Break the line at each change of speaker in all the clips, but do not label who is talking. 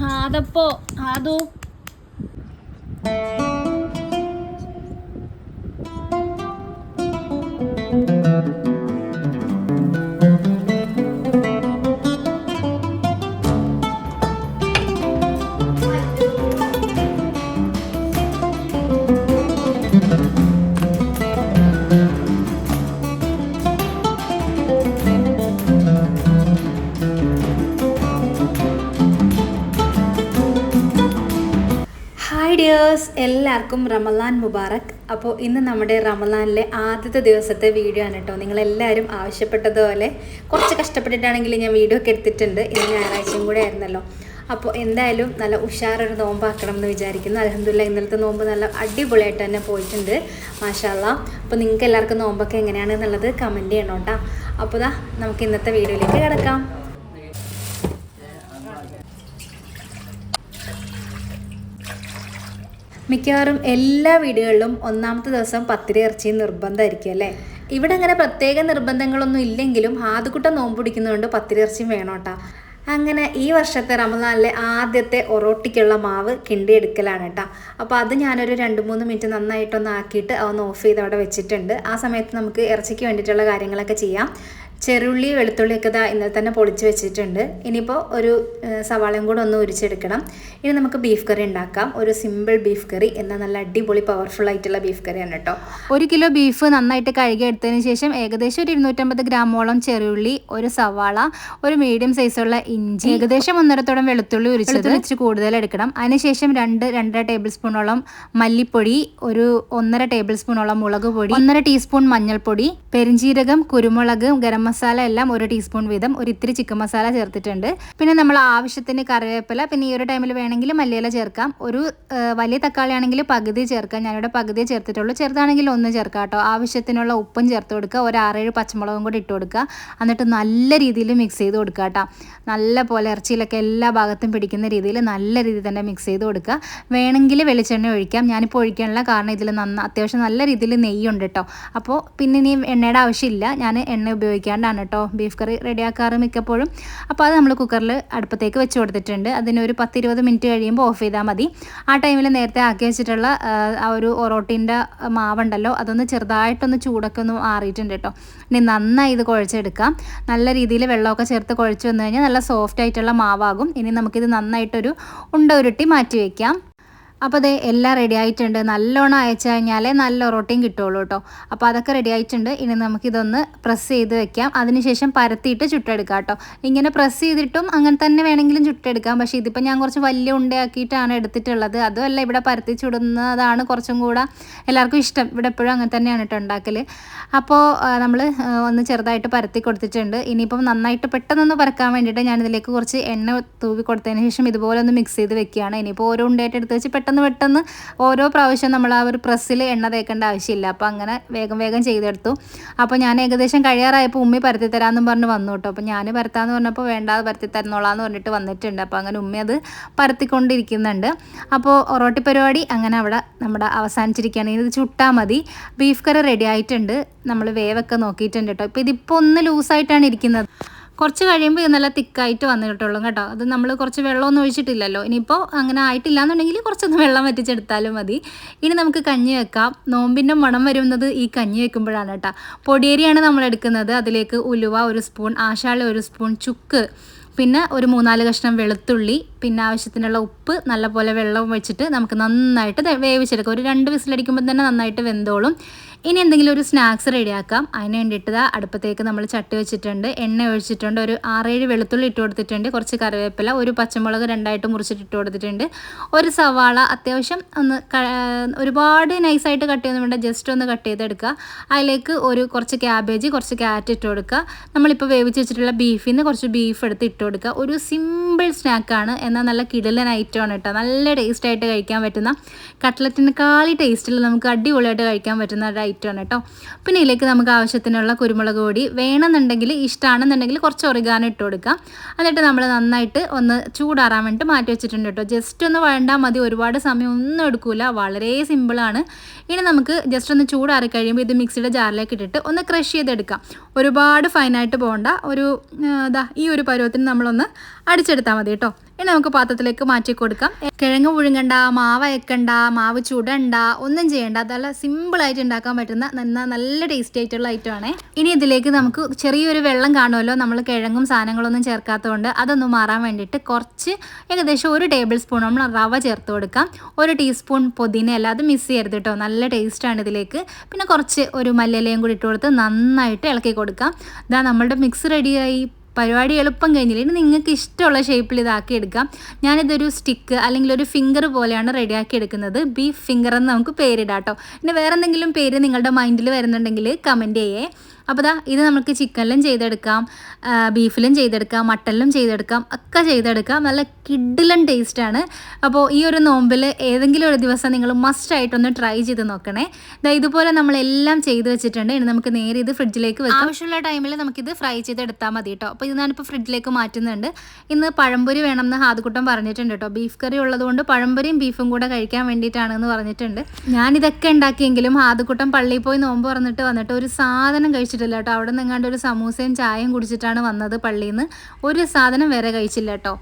അതപ്പോ അതോ
hi dears, എല്ലാവർക്കും റമളാൻ മുബാറക്. അപ്പോൾ ഇന്ന് നമ്മുടെ റമളാനിലെ ആദ്യത്തെ ദിവസത്തെ വീഡിയോ ആണ് കേട്ടോ. നിങ്ങളെല്ലാവരും ആവശ്യപ്പെട്ടതുപോലെ കുറച്ച് കഷ്ടപ്പെട്ടിട്ടാണെങ്കിൽ ഞാൻ വീഡിയോ ഒക്കെ എടുത്തിട്ടുണ്ട്. ഇന്ന് ഞായറാഴ്ചയും കൂടെ ആയിരുന്നല്ലോ. അപ്പോൾ എന്തായാലും നല്ല ഉഷാറൊരു നോമ്പാക്കണം എന്ന് വിചാരിക്കുന്നു. അൽഹംദുലില്ലാ ഇന്നലത്തെ നോമ്പ് നല്ല അടിപൊളിയായിട്ട് തന്നെ പോയിട്ടുണ്ട്, മാഷാ അല്ലാ. അപ്പോൾ നിങ്ങൾക്ക് എല്ലാവർക്കും നോമ്പൊക്കെ എങ്ങനെയാണെന്നുള്ളത് കമൻറ്റ് ചെയ്യണം കേട്ടോ. അപ്പോൾ ദാ നമുക്ക് ഇന്നത്തെ വീഡിയോയിലേക്ക് കിടക്കാം. മിക്കവാറും എല്ലാ വീടുകളിലും ഒന്നാമത്തെ ദിവസം പത്തിരി ഇറച്ചി നിർബന്ധമായിരിക്കും അല്ലേ. ഇവിടെ അങ്ങനെ പ്രത്യേക നിർബന്ധങ്ങളൊന്നും ഇല്ലെങ്കിലും ഹാദുക്കുട്ട നോമ്പ് പിടിക്കുന്നതുകൊണ്ട് പത്തിരി ഇറച്ചിയും വേണം കേട്ടോ. അങ്ങനെ ഈ വർഷത്തെ റമളാനിലെ ആദ്യത്തെ ഒറോട്ടിക്കുള്ള മാവ് കിണ്ടിയെടുക്കലാണ് കേട്ടോ. അപ്പോൾ അത് ഞാനൊരു 2-3 മിനിറ്റ് നന്നായിട്ടൊന്ന് ആക്കിയിട്ട് അതൊന്ന് ഓഫ് ചെയ്ത് അവിടെ വെച്ചിട്ടുണ്ട്. ആ സമയത്ത് നമുക്ക് ഇറച്ചിക്ക് വേണ്ടിയിട്ടുള്ള കാര്യങ്ങളൊക്കെ ചെയ്യാം. ചെറുള്ളി വെളുത്തുള്ളിയൊക്കെ ഇന്നലെ തന്നെ പൊളിച്ച് വെച്ചിട്ടുണ്ട്. ഇനിയിപ്പോൾ ഒരു സവാളയും കൂടെ ഒന്ന് ഉരിച്ചെടുക്കണം. ഇനി നമുക്ക് ബീഫ് കറി ഉണ്ടാക്കാം. ഒരു സിമ്പിൾ ബീഫ് കറി എന്നാൽ നല്ല അടിപൊളി പവർഫുൾ ആയിട്ടുള്ള ബീഫ് കറിയാണ് കേട്ടോ. 1 കിലോ ബീഫ് നന്നായിട്ട് കഴുകി എടുത്തതിന് ശേഷം ഏകദേശം ഒരു 250 ഗ്രാമോളം ചെറുള്ളി, ഒരു സവാള, ഒരു മീഡിയം സൈസുള്ള ഇഞ്ചി, ഏകദേശം 1.5 വെളുത്തുള്ളി ഉരിച്ച് കൂടുതൽ എടുക്കണം. അതിനുശേഷം 2-2.5 ടേബിൾ സ്പൂണോളം മല്ലിപ്പൊടി, ഒരു 1.5 ടേബിൾ സ്പൂണോളം മുളക് പൊടി, 1.5 ടീസ്പൂൺ മഞ്ഞൾപ്പൊടി, പെരിഞ്ജീരകം, കുരുമുളക്, ഗരം മസാല എല്ലാം 1 ടീസ്പൂൺ വീതം, ഒരു ഇത്തിരി ചിക്കൻ മസാല ചേർത്തിട്ടുണ്ട്. പിന്നെ നമ്മൾ ആവശ്യത്തിന് കറിവേപ്പില, പിന്നെ ഈ ഒരു ടൈമിൽ വേണമെങ്കിൽ മല്ലിയില ചേർക്കാം. ഒരു വലിയ തക്കാളി ആണെങ്കിൽ പകുതി ചേർക്കാം. ഞാനിവിടെ പകുതിയെ ചേർത്തിട്ടുള്ളൂ. ചെറുതാണെങ്കിൽ 1 ചേർക്കാം കേട്ടോ. ആവശ്യത്തിനുള്ള ഉപ്പും ചേർത്ത് കൊടുക്കുക. ഒരു 6-7 പച്ചമുളകും കൂടി ഇട്ട് കൊടുക്കുക. എന്നിട്ട് നല്ല രീതിയിൽ മിക്സ് ചെയ്ത് കൊടുക്കുക കേട്ടോ. നല്ല പോലെ ഇറച്ചിയിലൊക്കെ എല്ലാ ഭാഗത്തും പിടിക്കുന്ന രീതിയിൽ നല്ല രീതിയിൽ തന്നെ മിക്സ് ചെയ്ത് കൊടുക്കുക. വേണമെങ്കിൽ വെളിച്ചെണ്ണ ഒഴിക്കാം. ഞാനിപ്പോൾ ഒഴിക്കാനുള്ള കാരണം ഇതിൽ അത്യാവശ്യം നല്ല രീതിയിൽ നെയ്യുണ്ട് കേട്ടോ. അപ്പോൾ പിന്നെ ഇനി എണ്ണയുടെ ആവശ്യമില്ല. ഞാൻ എണ്ണ ഉപയോഗിക്കാണ്ടാണ് കേട്ടോ ബീഫ് കറി റെഡിയാക്കാറ് മിക്കപ്പോഴും. അപ്പോൾ അത് നമ്മൾ കുക്കറിൽ അടുപ്പത്തേക്ക് വെച്ച് കൊടുത്തിട്ടുണ്ട്. അതിനൊരു 10-20 മിനിറ്റ് കഴിയുമ്പോൾ ഓഫ് ചെയ്താൽ മതി. ആ ടൈമിൽ നേരത്തെ ആക്കി വെച്ചിട്ടുള്ള ആ ഒരു ഒറോട്ടിൻ്റെ മാവുണ്ടല്ലോ, അതൊന്ന് ചെറുതായിട്ടൊന്ന് ചൂടൊക്കെ ഒന്ന് ആറിയിട്ടുണ്ട് കേട്ടോ. ഇനി നന്നായി ഇത് കുഴച്ചെടുക്കാം. നല്ല രീതിയിൽ വെള്ളമൊക്കെ ചേർത്ത് കുഴച്ച് വന്നു കഴിഞ്ഞാൽ നല്ല സോഫ്റ്റ് ആയിട്ടുള്ള മാവാകും. ഇനി നമുക്കിത് നന്നായിട്ടൊരു ഉണ്ട ഉരുട്ടി മാറ്റി വയ്ക്കാം. അപ്പോൾ അത് എല്ലാം റെഡി ആയിട്ടുണ്ട്. നല്ലോണം അയച്ചു കഴിഞ്ഞാലേ നല്ല ഒറോട്ടിയും കിട്ടുള്ളൂ കേട്ടോ. അപ്പോൾ അതൊക്കെ റെഡി ആയിട്ടുണ്ട്. ഇനി നമുക്കിതൊന്ന് പ്രസ് ചെയ്ത് വെക്കാം. അതിനുശേഷം പരത്തിയിട്ട് ചുട്ടെടുക്കാം കേട്ടോ. ഇങ്ങനെ പ്രസ് ചെയ്തിട്ടും അങ്ങനെ തന്നെ വേണമെങ്കിലും ചുട്ടെടുക്കാം. പക്ഷേ ഇതിപ്പോൾ ഞാൻ കുറച്ച് വലിയ ഉണ്ടയാക്കിയിട്ടാണ് എടുത്തിട്ടുള്ളത്. അതുമല്ല, ഇവിടെ പരത്തി ചുടുന്നതാണ് കുറച്ചും കൂടെ എല്ലാവർക്കും ഇഷ്ടം. ഇവിടെ എപ്പോഴും അങ്ങനെ തന്നെയാണ് കേട്ടോ ഉണ്ടാക്കൽ. അപ്പോൾ നമ്മൾ ഒന്ന് ചെറുതായിട്ട് പരത്തി കൊടുത്തിട്ടുണ്ട്. ഇനിയിപ്പം നന്നായിട്ട് പെട്ടെന്നൊന്ന് പരക്കാൻ വേണ്ടിയിട്ട് ഞാനിതിലേക്ക് കുറച്ച് എണ്ണ തൂവി കൊടുത്തതിന് ശേഷം ഇതുപോലെ ഒന്ന് മിക്സ് ചെയ്ത് വെക്കുകയാണ്. ഇനിയിപ്പോൾ ഓരോ ഉണ്ടയായിട്ട് എടുത്ത് വെച്ച് പെട്ടെന്ന് ഓരോ പ്രാവശ്യം നമ്മൾ ആ ഒരു പ്രസ്സിൽ എണ്ണ തേക്കേണ്ട ആവശ്യമില്ല. അപ്പോൾ അങ്ങനെ വേഗം ചെയ്തെടുത്തു. അപ്പോൾ ഞാൻ ഏകദേശം കഴിയാറായപ്പോൾ ഉമ്മി പരത്തി തരാമെന്നും പറഞ്ഞ് വന്നു കേട്ടോ. അപ്പോൾ ഞാൻ പരത്താമെന്ന് പറഞ്ഞപ്പോൾ വേണ്ടാതെ പരത്തി തരുന്നോളാന്ന് പറഞ്ഞിട്ട് വന്നിട്ടുണ്ട്. അപ്പോൾ അങ്ങനെ ഉമ്മി അത് പരത്തിക്കൊണ്ടിരിക്കുന്നുണ്ട്. അപ്പോൾ ഒറോട്ടി പരിപാടി അങ്ങനെ അവിടെ നമ്മുടെ അവസാനിച്ചിരിക്കുകയാണ്. ഇത് ചുട്ടാൽ മതി. ബീഫ് കറി റെഡി ആയിട്ടുണ്ട്. നമ്മൾ വേവൊക്കെ നോക്കിയിട്ടുണ്ട് കേട്ടോ. ഇപ്പോൾ ഇതിപ്പോൾ ഒന്ന് ലൂസായിട്ടാണ് ഇരിക്കുന്നത്. കുറച്ച് കഴിയുമ്പോൾ ഇത് നല്ല തിക്കായിട്ട് വന്നിട്ടുള്ളൂ കേട്ടോ. അത് നമ്മൾ കുറച്ച് വെള്ളമൊന്നും ഒഴിച്ചിട്ടില്ലല്ലോ. ഇനിയിപ്പോൾ അങ്ങനെ ആയിട്ടില്ല എന്നുണ്ടെങ്കിൽ കുറച്ചൊന്ന് വെള്ളം വറ്റിച്ചെടുത്താലും മതി. ഇനി നമുക്ക് കഞ്ഞി വെക്കാം. നോമ്പിൻ്റെ മണം വരുന്നത് ഈ കഞ്ഞി വെക്കുമ്പോഴാണ് കേട്ടോ. പൊടിയരിയാണ് നമ്മൾ എടുക്കുന്നത്. അതിലേക്ക് ഉലുവ 1 സ്പൂൺ, ആശാളി 1 സ്പൂൺ, ചുക്ക്, പിന്നെ ഒരു 3-4 കഷ്ണം വെളുത്തുള്ളി, പിന്നെ ആവശ്യത്തിനുള്ള ഉപ്പ്, നല്ലപോലെ വെള്ളം വെച്ചിട്ട് നമുക്ക് നന്നായിട്ട് വേവിച്ചെടുക്കാം. ഒരു 2 വിസിലടിക്കുമ്പോൾ തന്നെ നന്നായിട്ട് വെന്തോളും. ഇനി എന്തെങ്കിലും ഒരു സ്നാക്സ് റെഡിയാക്കാം. അതിന് വേണ്ടിയിട്ട് അടുപ്പത്തേക്ക് നമ്മൾ ചട്ടി വെച്ചിട്ടുണ്ട്. എണ്ണ ഒഴിച്ചിട്ടുണ്ട്. ഒരു 6-7 വെളുത്തുള്ളി ഇട്ട് കൊടുത്തിട്ടുണ്ട്. കുറച്ച് കറിവേപ്പില, ഒരു പച്ചമുളക് 2ആയിട്ട് മുറിച്ചിട്ട് ഇട്ട് കൊടുത്തിട്ടുണ്ട്. ഒരു സവാള അത്യാവശ്യം ഒന്ന് ഒരുപാട് നൈസായിട്ട് കട്ട് ചെയ്യുന്ന വേണ്ട, ജസ്റ്റ് ഒന്ന് കട്ട് ചെയ്തെടുക്കുക. അതിലേക്ക് കുറച്ച് ക്യാബേജ്, കുറച്ച് ക്യാരറ്റ് ഇട്ട് കൊടുക്കുക. നമ്മളിപ്പോൾ വേവിച്ച് വെച്ചിട്ടുള്ള ബീഫിൽ നിന്ന് കുറച്ച് ബീഫ് എടുത്ത് ഇട്ട് കൊടുക്കുക. ഒരു സിമ്പിൾ സ്നാക്കാണ്, എന്നാൽ നല്ല കിടിലൻ ഐറ്റമാണ് കേട്ടോ. നല്ല ടേസ്റ്റായിട്ട് കഴിക്കാൻ പറ്റുന്ന, കട്ട്ലറ്റിനെക്കാളി ടേസ്റ്റിൽ നമുക്ക് അടിപൊളിയായിട്ട് കഴിക്കാൻ പറ്റുന്ന ഒരു ഐറ്റമാണ് കേട്ടോ. പിന്നെ ഇതിലേക്ക് നമുക്ക് ആവശ്യത്തിനുള്ള കുരുമുളക് പൊടി വേണമെന്നുണ്ടെങ്കിൽ, ഇഷ്ടമാണെന്നുണ്ടെങ്കിൽ കുറച്ച് ഒറിഗാനോ ഇട്ട് കൊടുക്കാം. എന്നിട്ട് നമ്മൾ നന്നായിട്ട് ഒന്ന് ചൂടാറാൻ വേണ്ടിയിട്ട് മാറ്റി വെച്ചിട്ടുണ്ട് കേട്ടോ. ജസ്റ്റ് ഒന്ന് വഴണ്ടാൽ മതി. ഒരുപാട് സമയം ഒന്നും എടുക്കില്ല. വളരെ സിമ്പിളാണ്. ഇനി നമുക്ക് ജസ്റ്റ് ഒന്ന് ചൂടാറി കഴിയുമ്പോൾ ഇത് മിക്സിയുടെ ജാറിലേക്ക് ഇട്ടിട്ട് ഒന്ന് ക്രഷ് ചെയ്തെടുക്കാം. ഒരുപാട് ഫൈനായിട്ട് പോകണ്ട. ഈ ഒരു പരുവത്തിന് നമ്മളൊന്ന് അടിച്ചെടുത്താൽ മതി കേട്ടോ. ഇനി നമുക്ക് പാത്രത്തിലേക്ക് മാറ്റി കൊടുക്കാം. കിഴങ്ങ് പുഴുങ്ങണ്ട, മാവ് അയക്കണ്ട, മാവ് ചുടണ്ട, ഒന്നും ചെയ്യേണ്ട. അതല്ല സിമ്പിളായിട്ട് ഉണ്ടാക്കാൻ പറ്റുന്ന നല്ല ടേസ്റ്റി ആയിട്ടുള്ള ഐറ്റമാണ്. ഇനി ഇതിലേക്ക് നമുക്ക് ചെറിയൊരു വെള്ളം കാണുമല്ലോ, നമ്മൾ കിഴങ്ങും സാധനങ്ങളൊന്നും ചേർക്കാത്തതുകൊണ്ട് അതൊന്നും മാറാൻ വേണ്ടിയിട്ട് കുറച്ച് ഏകദേശം 1 ടേബിൾ സ്പൂൺ നമ്മൾ റവ ചേർത്ത് കൊടുക്കാം. 1 ടീസ്പൂൺ പുതിന, അല്ലാതെ മിക്സ് ചെയ്യരുത് കേട്ടോ, നല്ല ടേസ്റ്റാണ് ഇതിലേക്ക്. പിന്നെ കുറച്ച് ഒരു മല്ലിയിലയും കൂടി ഇട്ട് കൊടുത്ത് നന്നായിട്ട് ഇളക്കി കൊടുക്കാം. ഇതാ നമ്മളുടെ മിക്സ് റെഡിയായി. പരിപാടി എളുപ്പം കഴിഞ്ഞില്ല. ഇനി നിങ്ങൾക്ക് ഇഷ്ടമുള്ള ഷേപ്പിൽ ഇതാക്കി എടുക്കാം. ഞാനിതൊരു സ്റ്റിക്ക് അല്ലെങ്കിൽ ഒരു ഫിംഗർ പോലെയാണ് റെഡിയാക്കി എടുക്കുന്നത്. ബീഫ് ഫിംഗർ എന്ന് നമുക്ക് പേരിടാം കേട്ടോ. ഇനി വേറെ എന്തെങ്കിലും പേര് നിങ്ങളുടെ മൈൻഡിൽ വരുന്നുണ്ടെങ്കിൽ കമൻറ്റ് ചെയ്യേ. അപ്പോൾ ഇത് നമുക്ക് ചിക്കനിലും ചെയ്തെടുക്കാം, ബീഫിലും ചെയ്തെടുക്കാം, മട്ടനിലും ചെയ്തെടുക്കാം, ഒക്കെ ചെയ്തെടുക്കാം. നല്ല കിഡിലൻ ടേസ്റ്റാണ്. അപ്പോൾ ഈ ഒരു നോമ്പിൽ ഏതെങ്കിലും ഒരു ദിവസം നിങ്ങൾ മസ്റ്റായിട്ടൊന്ന് ട്രൈ ചെയ്ത് നോക്കണേ. ഇതുപോലെ നമ്മളെല്ലാം ചെയ്ത് വെച്ചിട്ടുണ്ട്. ഇനി നമുക്ക് നേരെ ഇത് ഫ്രിഡ്ജിലേക്ക് വെക്കാം. ആവശ്യമുള്ള ടൈമിൽ നമുക്കിത് ഫ്രൈ ചെയ്തെടുത്താൽ മതി കേട്ടോ. അപ്പോൾ ഇത് ഞാനിപ്പോൾ ഫ്രിഡ്ജിലേക്ക് മാറ്റുന്നുണ്ട്. ഇന്ന് പഴംപൊരി വേണമെന്ന് ഹാദുക്കുട്ടൻ പറഞ്ഞിട്ടുണ്ട് കേട്ടോ. ബീഫ് കറി ഉള്ളതുകൊണ്ട് പഴംപൊരിയും ബീഫും കൂടെ കഴിക്കാൻ വേണ്ടിയിട്ടാണെന്ന് പറഞ്ഞിട്ടുണ്ട്. ഞാനിതൊക്കെ ഉണ്ടാക്കിയെങ്കിലും ഹാദുക്കുട്ടൻ പള്ളിയിൽ പോയി നോമ്പ് വന്നിട്ട് ഒരു സാധനം കഴിച്ചിട്ടില്ല കേട്ടോ. അവിടെ നിന്ന് എങ്ങാണ്ട് ഒരു സമൂസയും ചായയും കുടിച്ചിട്ടാണ് വന്നത് പള്ളിയിൽ നിന്ന്. ഒരു സാധനം വേറെ കഴിച്ചില്ല കേട്ടോ.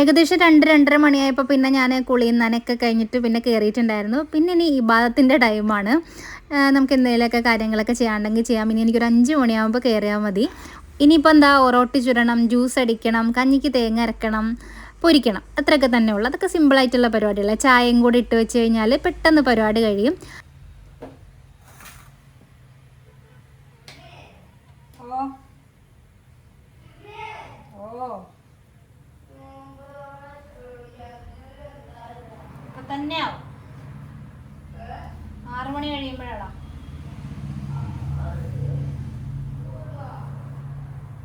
ഏകദേശം 2-2:30 മണിയായപ്പോൾ പിന്നെ ഞാൻ കുളിയും നനയൊക്കെ കഴിഞ്ഞിട്ട് പിന്നെ കയറിയിട്ടുണ്ടായിരുന്നു. പിന്നെ ഇനി ഇബാദത്തിൻ്റെ ടൈമാണ്. നമുക്ക് എന്തെങ്കിലുമൊക്കെ കാര്യങ്ങളൊക്കെ ചെയ്യാണ്ടെങ്കിൽ ചെയ്യാം. ഇനി എനിക്കൊരു 5 മണിയാകുമ്പോൾ കയറിയാൽ മതി. ഇനിയിപ്പോൾ എന്താ, ഒറോട്ടി ചുടണം, ജ്യൂസ് അടിക്കണം, കഞ്ഞിക്ക് തേങ്ങ അരക്കണം, പൊരിക്കണം, അത്രയൊക്കെ തന്നെ ഉള്ളൂ. അതൊക്കെ സിമ്പിളായിട്ടുള്ള പരിപാടിയല്ല. ചായയും കൂടി ഇട്ട് വെച്ച് കഴിഞ്ഞാൽ പെട്ടെന്ന് പരിപാടി കഴിയും. തന്നെയാവും 6 മണി കഴിയുമ്പോഴാണോ?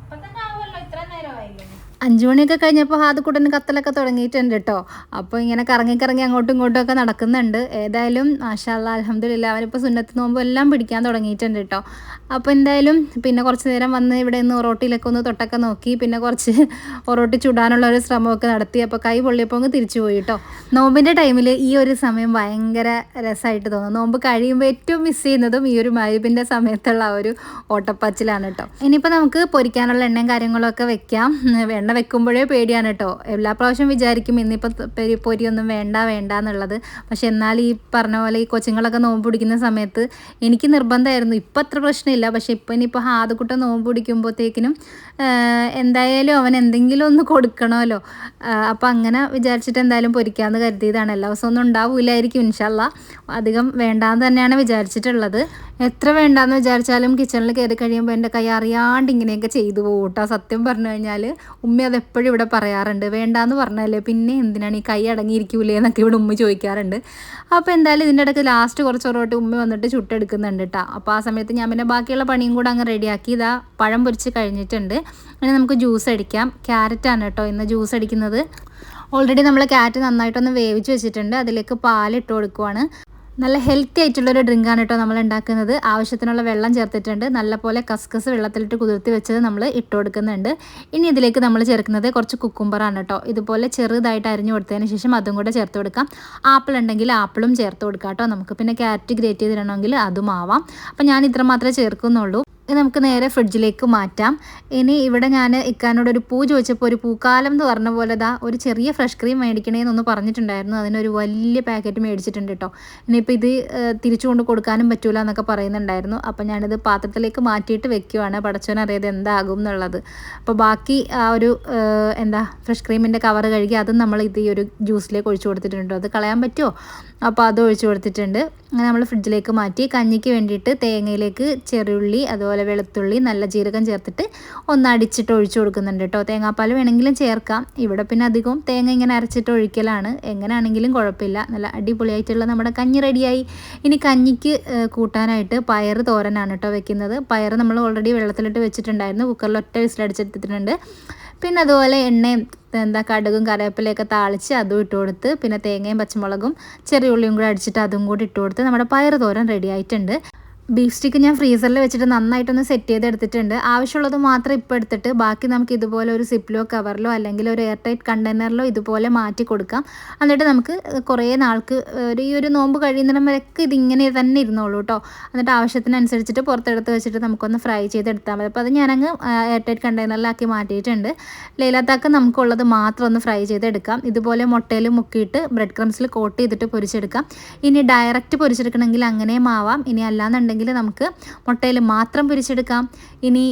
ഇപ്പൊ തന്നെ ആവുമല്ലോ, ഇത്ര നേരമായില്ലേ? 5 മണിയൊക്കെ കഴിഞ്ഞപ്പോൾ ഹാദുക്കുട്ടന് കത്തലൊക്കെ തുടങ്ങിയിട്ടുണ്ട് കേട്ടോ. അപ്പോൾ ഇങ്ങനെ കറങ്ങി അങ്ങോട്ടും ഇങ്ങോട്ടും ഒക്കെ നടക്കുന്നുണ്ട്. ഏതായാലും മാഷാ അല്ലാഹ് അൽഹംദുലില്ലാഹ് അവനിപ്പോൾ സുന്നത്ത് നോമ്പ് എല്ലാം പിടിക്കാൻ തുടങ്ങിയിട്ടുണ്ട് കേട്ടോ. അപ്പോൾ എന്തായാലും പിന്നെ കുറച്ച് നേരം വന്ന് ഇവിടെ നിന്ന് ഒറോട്ടിയിലൊക്കെ ഒന്ന് തൊട്ടൊക്കെ നോക്കി. പിന്നെ കുറച്ച് ഒറോട്ടി ചുടാനുള്ള ഒരു ശ്രമമൊക്കെ നടത്തി. അപ്പോൾ കൈ പൊള്ളിയപ്പോൾ അങ്ങ് തിരിച്ചു പോയി കേട്ടോ. നോമ്പിൻ്റെ ടൈമിൽ ഈ ഒരു സമയം ഭയങ്കര രസമായിട്ട് തോന്നും. നോമ്പ് കഴിയുമ്പോൾ ഏറ്റവും മിസ് ചെയ്യുന്നതും ഈ ഒരു മഗ്‌രിബിൻ്റെ സമയത്തുള്ള ആ ഒരു ഓട്ടപ്പാച്ചിലാണ് കേട്ടോ. ഇനിയിപ്പോൾ നമുക്ക് പൊരിക്കാനുള്ള എണ്ണയും കാര്യങ്ങളൊക്കെ വെക്കാം. എണ്ണ വെക്കുമ്പോഴേ പേടിയാണ് കേട്ടോ. എല്ലാ പ്രാവശ്യം വിചാരിക്കും ഇന്നിപ്പോൾ പൊരിയൊന്നും വേണ്ട എന്നുള്ളത്. പക്ഷെ എന്നാൽ ഈ പറഞ്ഞ പോലെ ഈ കൊച്ചുങ്ങളൊക്കെ നോമ്പ് പിടിക്കുന്ന സമയത്ത് എനിക്ക് നിർബന്ധമായിരുന്നു. ഇപ്പം അത്ര പ്രശ്നമില്ല. പക്ഷെ ഇനിയിപ്പോൾ ഹാദുക്കുട്ടൻ നോമ്പ് പിടിക്കുമ്പോഴത്തേക്കിനും എന്തായാലും അവൻ എന്തെങ്കിലും ഒന്ന് കൊടുക്കണമല്ലോ. അപ്പം അങ്ങനെ വിചാരിച്ചിട്ട് എന്തായാലും പൊരിക്കാമെന്ന് കരുതിയതാണ്. എല്ലാ ദിവസവും ഒന്നും ഉണ്ടാവില്ലായിരിക്കും ഇൻഷാ അല്ലാഹ്. അധികം വേണ്ടാന്ന് തന്നെയാണ് വിചാരിച്ചിട്ടുള്ളത്. എത്ര വേണ്ടാന്ന് വിചാരിച്ചാലും കിച്ചണിൽ കയറി കഴിയുമ്പോൾ എൻ്റെ കൈ അറിയാണ്ട് ഇങ്ങനെയൊക്കെ ചെയ്തു പോകും കേട്ടോ. സത്യം പറഞ്ഞു കഴിഞ്ഞാൽ ഉമ്മ അതെപ്പോഴും ഇവിടെ പറയാറുണ്ട്. വേണ്ടാന്ന് പറഞ്ഞാലേ പിന്നെ എന്തിനാണ് ഈ കൈ അടങ്ങിയിരിക്കൂലേ എന്നൊക്കെ ഇവിടെ ഉമ്മ ചോദിക്കാറുണ്ട്. അപ്പോൾ എന്തായാലും ഇതിൻ്റെ ഇടയ്ക്ക് ലാസ്റ്റ് കുറച്ച് ഒറോട്ടി ഉമ്മ വന്നിട്ട് ചുട്ടെടുക്കുന്നുണ്ട് കേട്ടോ. അപ്പോൾ ആ സമയത്ത് ഞാൻ പിന്നെ ബാക്കിയുള്ള പണിയും കൂടെ അങ്ങ് റെഡിയാക്കി. ഇതാ പഴം പൊരിച്ച് കഴിഞ്ഞിട്ടുണ്ട്. ഇനി നമുക്ക് ജ്യൂസ് അടിക്കാം. ക്യാരറ്റാണ് കേട്ടോ ഇന്ന് ജ്യൂസ് അടിക്കുന്നത്. ഓൾറെഡി നമ്മൾ ക്യാരറ്റ് നന്നായിട്ടൊന്ന് വേവിച്ച് വെച്ചിട്ടുണ്ട്. അതിലേക്ക് പാലിട്ട് കൊടുക്കുവാണ്. നല്ല ഹെൽത്തി ആയിട്ടുള്ളൊരു ഡ്രിങ്കാണ് കേട്ടോ നമ്മൾ ഉണ്ടാക്കുന്നത്. ആവശ്യത്തിനുള്ള വെള്ളം ചേർത്തിട്ടുണ്ട്. നല്ലപോലെ കസ്കസ് വെള്ളത്തിലിട്ട് കുതിർത്തി വെച്ചത് നമ്മൾ ഇട്ട് കൊടുക്കുന്നുണ്ട്. ഇനി ഇതിലേക്ക് നമ്മൾ ചേർക്കുന്നത് കുറച്ച് കുക്കുംബറാണ് കേട്ടോ. ഇതുപോലെ ചെറുതായിട്ട് അരിഞ്ഞു കൊടുത്തതിന് ശേഷം അതും കൂടെ ചേർത്ത് കൊടുക്കാം. ആപ്പിൾ ഉണ്ടെങ്കിൽ ആപ്പിളും ചേർത്ത് കൊടുക്കാം കേട്ടോ. നമുക്ക് പിന്നെ ക്യാരറ്റ് ഗ്രേറ്റ് ചെയ്തിടണമെങ്കിൽ അതും ആവാം. അപ്പം ഞാൻ ഇത്ര മാത്രമേ ചേർക്കുന്നുള്ളൂ. നമുക്ക് നേരെ ഫ്രിഡ്ജിലേക്ക് മാറ്റാം. ഇനി ഇവിടെ ഞാൻ ഇക്കാനോട് ഒരു പൂ ചോദിച്ചപ്പോൾ ഒരു പൂക്കാലം എന്ന് പറഞ്ഞ പോലെ ഒരു ചെറിയ ഫ്രഷ് ക്രീം മേടിക്കണേന്നൊന്ന് പറഞ്ഞിട്ടുണ്ടായിരുന്നു. അതിനൊരു വലിയ പാക്കറ്റ് മേടിച്ചിട്ടുണ്ട് കേട്ടോ. ഇനിയിപ്പോൾ ഇത് തിരിച്ചു കൊണ്ട് കൊടുക്കാനും പറ്റൂല എന്നൊക്കെ പറയുന്നുണ്ടായിരുന്നു. അപ്പോൾ ഞാനിത് പാത്രത്തിലേക്ക് മാറ്റിയിട്ട് വെക്കുവാണ്. പടച്ചോനറിയാതെ എന്താകും എന്നുള്ളത്. അപ്പോൾ ബാക്കി ആ ഒരു ഫ്രഷ് ക്രീമിൻ്റെ കവർ കഴുകി അതും നമ്മൾ ഈ ഒരു ജ്യൂസിലേക്ക് ഒഴിച്ചു കൊടുത്തിട്ടുണ്ട്. അത് കളയാൻ പറ്റുമോ? അപ്പോൾ അത് ഒഴിച്ചു കൊടുത്തിട്ടുണ്ട്. അങ്ങനെ നമ്മൾ ഫ്രിഡ്ജിലേക്ക് മാറ്റി. കഞ്ഞിക്ക് വേണ്ടിയിട്ട് തേങ്ങയിലേക്ക് ചെറുള്ളി, അതുപോലെ വെളുത്തുള്ളി, നല്ല ജീരകം ചേർത്തിട്ട് ഒന്ന് അടിച്ചിട്ട് ഒഴിച്ചു കൊടുക്കുന്നുണ്ട് കേട്ടോ. തേങ്ങാപ്പാൽ വേണമെങ്കിലും ചേർക്കാം. ഇവിടെ പിന്നെ അധികവും തേങ്ങ ഇങ്ങനെ അരച്ചിട്ട് ഒഴിക്കലാണ്. എങ്ങനെയാണെങ്കിലും കുഴപ്പമില്ല. നല്ല അടിപൊളിയായിട്ടുള്ള നമ്മുടെ കഞ്ഞി റെഡിയായി. ഇനി കഞ്ഞിക്ക് കൂട്ടാനായിട്ട് പയർ തോരനാണ് കേട്ടോ വെക്കുന്നത്. പയർ നമ്മൾ ഓൾറെഡി വെള്ളത്തിലിട്ട് വെച്ചിട്ടുണ്ടായിരുന്നു. കുക്കറിൽ ഒറ്റ വിസിലടിച്ചെടുത്തിട്ടുണ്ട്. പിന്നെ അതുപോലെ എണ്ണയും കടുകും കറിവേപ്പിലയൊക്കെ താളിച്ച് അതും ഇട്ട് കൊടുത്ത്, പിന്നെ തേങ്ങയും പച്ചമുളകും ചെറിയ ഉള്ളിയും കൂടെ അടിച്ചിട്ട് അതും കൂടി ഇട്ട് കൊടുത്ത് നമ്മുടെ പയർ തോരൻ റെഡി ആയിട്ടുണ്ട്. ബീഫ് സ്റ്റിക്ക് ഞാൻ ഫ്രീസറിൽ വെച്ചിട്ട് നന്നായിട്ടൊന്ന് സെറ്റ് ചെയ്തെടുത്തിട്ടുണ്ട്. ആവശ്യമുള്ളത് മാത്രം ഇപ്പോൾ എടുത്തിട്ട് ബാക്കി നമുക്ക് ഇതുപോലെ ഒരു സിപ്ലോ കവറിലോ അല്ലെങ്കിൽ ഒരു എയർ ടൈറ്റ് കണ്ടെയ്നറിലോ ഇതുപോലെ മാറ്റി കൊടുക്കാം. എന്നിട്ട് നമുക്ക് കുറേ നാൾക്ക് ഈ ഒരു നോമ്പ് കഴിയുന്നിടം വരെയൊക്കെ ഇതിങ്ങനെ തന്നെ ഇരുന്നോളൂ കേട്ടോ. എന്നിട്ട് ആവശ്യത്തിനനുസരിച്ചിട്ട് പുറത്തെടുത്ത് വെച്ചിട്ട് നമുക്കൊന്ന് ഫ്രൈ ചെയ്തെടുത്താൽ മതി. അപ്പോൾ അത് ഞാനങ്ങ് എയർ ടൈറ്റ് കണ്ടെയ്നറിലാക്കി മാറ്റിയിട്ടുണ്ട്. ലൈലാത്താക്ക് നമുക്കുള്ളത് മാത്രം ഒന്ന് ഫ്രൈ ചെയ്തെടുക്കാം. ഇതുപോലെ മുട്ടയിൽ മുക്കിയിട്ട് ബ്രെഡ് ക്രംസിൽ കോട്ട് ചെയ്തിട്ട് പൊരിച്ചെടുക്കാം. ഇനി ഡയറക്റ്റ് പൊരിച്ചെടുക്കണമെങ്കിൽ അങ്ങനെയും ആവാം. ഇനി അല്ലാന്നുണ്ടെങ്കിൽ നമുക്ക് മുട്ടയിൽ മാത്രം പൊരിച്ചെടുക്കാം. ഇനി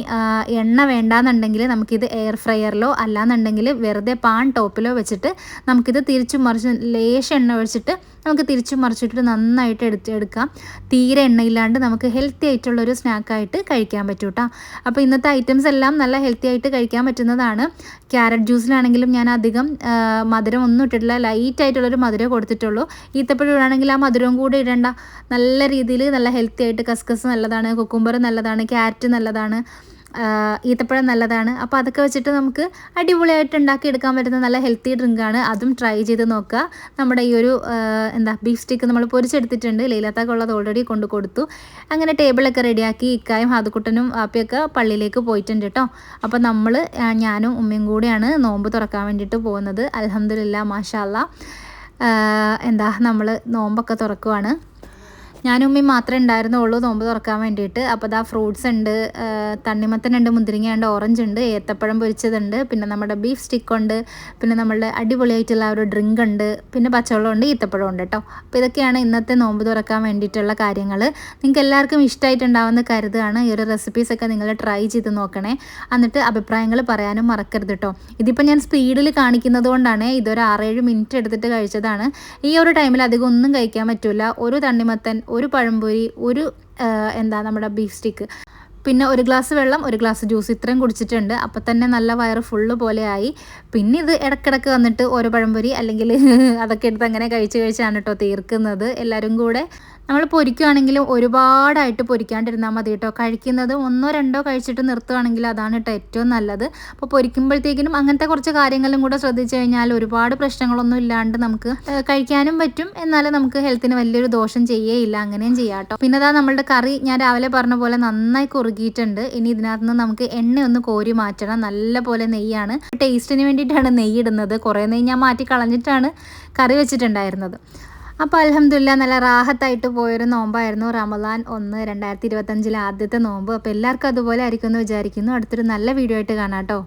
എണ്ണ വേണ്ടാന്നുണ്ടെങ്കിൽ നമുക്കിത് എയർ ഫ്രയറിലോ അല്ലാന്നുണ്ടെങ്കിൽ വെറുതെ പാൻ ടോപ്പിലോ വെച്ചിട്ട് നമുക്കിത് തിരിച്ചും മറിച്ച് ലേശം എണ്ണ ഒഴിച്ചിട്ട് നമുക്ക് തിരിച്ചും മറിച്ചിട്ട് നന്നായിട്ട് എടുക്കാം. തീരെ എണ്ണയില്ലാണ്ട് നമുക്ക് ഹെൽത്തി ആയിട്ടുള്ളൊരു സ്നാക്കായിട്ട് കഴിക്കാൻ പറ്റും കേട്ടോ. അപ്പോൾ ഇന്നത്തെ ഐറ്റംസ് എല്ലാം നല്ല ഹെൽത്തി ആയിട്ട് കഴിക്കാൻ പറ്റുന്നതാണ്. ക്യാരറ്റ് ജ്യൂസിലാണെങ്കിലും ഞാൻ അധികം മധുരം ഒന്നും ഇട്ടിട്ടില്ല, ലൈറ്റ് ആയിട്ടുള്ളൊരു മധുരം കൊടുത്തിട്ടുള്ളൂ. ഈത്തപ്പഴം ഇടുകയാണെങ്കിൽ ആ മധുരവും കൂടെ ഇടേണ്ട. നല്ല രീതിയിൽ നല്ല ഹെൽത്തി ആയിട്ട് കസ്കസ് നല്ലതാണ്, കുക്കുംബർ നല്ലതാണ്, ക്യാരറ്റ് നല്ലതാണ്, ഈത്തപ്പഴം നല്ലതാണ്. അപ്പോൾ അതൊക്കെ വെച്ചിട്ട് നമുക്ക് അടിപൊളിയായിട്ട് ഉണ്ടാക്കിയെടുക്കാൻ പറ്റുന്ന നല്ല ഹെൽത്തി ഡ്രിങ്കാണ്. അതും ട്രൈ ചെയ്ത് നോക്കുക. നമ്മുടെ ഈ ഒരു ബീഫ് സ്റ്റിക്ക് നമ്മൾ പൊരിച്ചെടുത്തിട്ടുണ്ട്. ലൈലാത്താക്കുള്ളത് ഓൾറെഡി കൊടുത്തു. അങ്ങനെ ടേബിളൊക്കെ റെഡിയാക്കി ഇക്കായും ഹാദുക്കുട്ടനും ആപ്പിയൊക്കെ പള്ളിയിലേക്ക് പോയിട്ടുണ്ട് കേട്ടോ. അപ്പോൾ ഞാനും ഉമ്മയും കൂടെയാണ് നോമ്പ് തുറക്കാൻ വേണ്ടിയിട്ട് പോകുന്നത്. അൽഹംദുലില്ലാ മാഷാ അല്ലാ. നമ്മൾ നോമ്പൊക്കെ തുറക്കുവാണ്. ഞാനും ഉമ്മയും മാത്രമേ ഉണ്ടായിരുന്നുള്ളൂ നോമ്പ് തുറക്കാൻ വേണ്ടിയിട്ട്. അപ്പോൾ ഇതാ ഫ്രൂട്ട്സ് ഉണ്ട്, തണ്ണിമത്തനുണ്ട്, മുന്തിരിങ്ങയുണ്ട്, ഓറഞ്ച് ഉണ്ട്, ഏത്തപ്പഴം പൊരിച്ചതുണ്ട്, പിന്നെ നമ്മുടെ ബീഫ് സ്റ്റിക്ക് ഉണ്ട്, പിന്നെ നമ്മളുടെ അടിപൊളിയായിട്ടുള്ള ഒരു ഡ്രിങ്ക് ഉണ്ട്, പിന്നെ പച്ചവെള്ളം ഉണ്ട്, ഈത്തപ്പഴം ഉണ്ട് കേട്ടോ. അപ്പോൾ ഇതൊക്കെയാണ് ഇന്നത്തെ നോമ്പ് തുറക്കാൻ വേണ്ടിയിട്ടുള്ള കാര്യങ്ങൾ. നിങ്ങൾക്ക് എല്ലാവർക്കും ഇഷ്ടമായിട്ടുണ്ടാവുമെന്ന് കരുതുകയാണ്. ഈ ഒരു റെസിപ്പീസൊക്കെ നിങ്ങൾ ട്രൈ ചെയ്ത് നോക്കണേ. എന്നിട്ട് അഭിപ്രായങ്ങൾ പറയാനും മറക്കരുത് കേട്ടോ. ഇതിപ്പോൾ ഞാൻ സ്പീഡിൽ കാണിക്കുന്നത് കൊണ്ടാണ്. ഇതൊരു 6-7 മിനിറ്റ് എടുത്തിട്ട് കഴിച്ചതാണ്. ഈ ഒരു ടൈമിൽ അധികം ഒന്നും കഴിക്കാൻ പറ്റില്ല. ഒരു തണ്ണിമത്തൻ, ഒരു പഴംപൊരി, ഒരു നമ്മുടെ ബീഫ് സ്റ്റിക്ക്, പിന്നെ ഒരു ഗ്ലാസ് വെള്ളം, ഒരു ഗ്ലാസ് ജ്യൂസ്, ഇത്രയും കുടിച്ചിട്ടുണ്ട്. അപ്പം തന്നെ നല്ല വയറ് ഫുള്ള് പോലെയായി. പിന്നെ ഇത് ഇടയ്ക്കിടയ്ക്ക് വന്നിട്ട് ഓരോ പഴംപൊരി അല്ലെങ്കിൽ അതൊക്കെ എടുത്ത് അങ്ങനെ കഴിച്ചാണ് കേട്ടോ തീർക്കുന്നത്. എല്ലാവരും കൂടെ നമ്മൾ പൊരിക്കുകയാണെങ്കിലും ഒരുപാടായിട്ട് പൊരിക്കാണ്ടിരുന്നാൽ മതി കേട്ടോ. കഴിക്കുന്നത് 1-2 കഴിച്ചിട്ട് നിർത്തുകയാണെങ്കിൽ അതാണ് കേട്ടോ ഏറ്റവും നല്ലത്. അപ്പോൾ പൊരിക്കുമ്പോഴത്തേക്കിനും അങ്ങനത്തെ കുറച്ച് കാര്യങ്ങളും കൂടെ ശ്രദ്ധിച്ചു കഴിഞ്ഞാൽ ഒരുപാട് പ്രശ്നങ്ങളൊന്നും ഇല്ലാണ്ട് നമുക്ക് കഴിക്കാനും പറ്റും. എന്നാലും നമുക്ക് ഹെൽത്തിന് വലിയൊരു ദോഷം ചെയ്യേയില്ല. അങ്ങനെയും ചെയ്യാം കേട്ടോ. പിന്നെ അതാ നമ്മളുടെ കറി ഞാൻ രാവിലെ പറഞ്ഞ പോലെ നന്നായി കുറുകിയിട്ടുണ്ട്. ഇനി ഇതിനകത്ത് നിന്ന് നമുക്ക് എണ്ണയൊന്ന് കോരി മാറ്റണം. നല്ല പോലെ നെയ്യാണ്, ടേസ്റ്റിന് വേണ്ടിയിട്ടാണ് നെയ്യ് ഇടുന്നത്. കുറേ നെയ്യ് ഞാൻ മാറ്റി കളഞ്ഞിട്ടാണ് കറി വെച്ചിട്ടുണ്ടായിരുന്നത്. അപ്പോൾ അൽഹംദുലില്ലാ നല്ല റാഹത്തായിട്ട് പോയൊരു നോമ്പായിരുന്നു റമദാൻ 1 2025 ആദ്യത്തെ നോമ്പ്. അപ്പോൾ എല്ലാവർക്കും അതുപോലെ ആയിരിക്കും എന്ന് വിചാരിക്കുന്നു. അടുത്തൊരു നല്ല വീഡിയോ ആയിട്ട് കാണാം കേട്ടോ.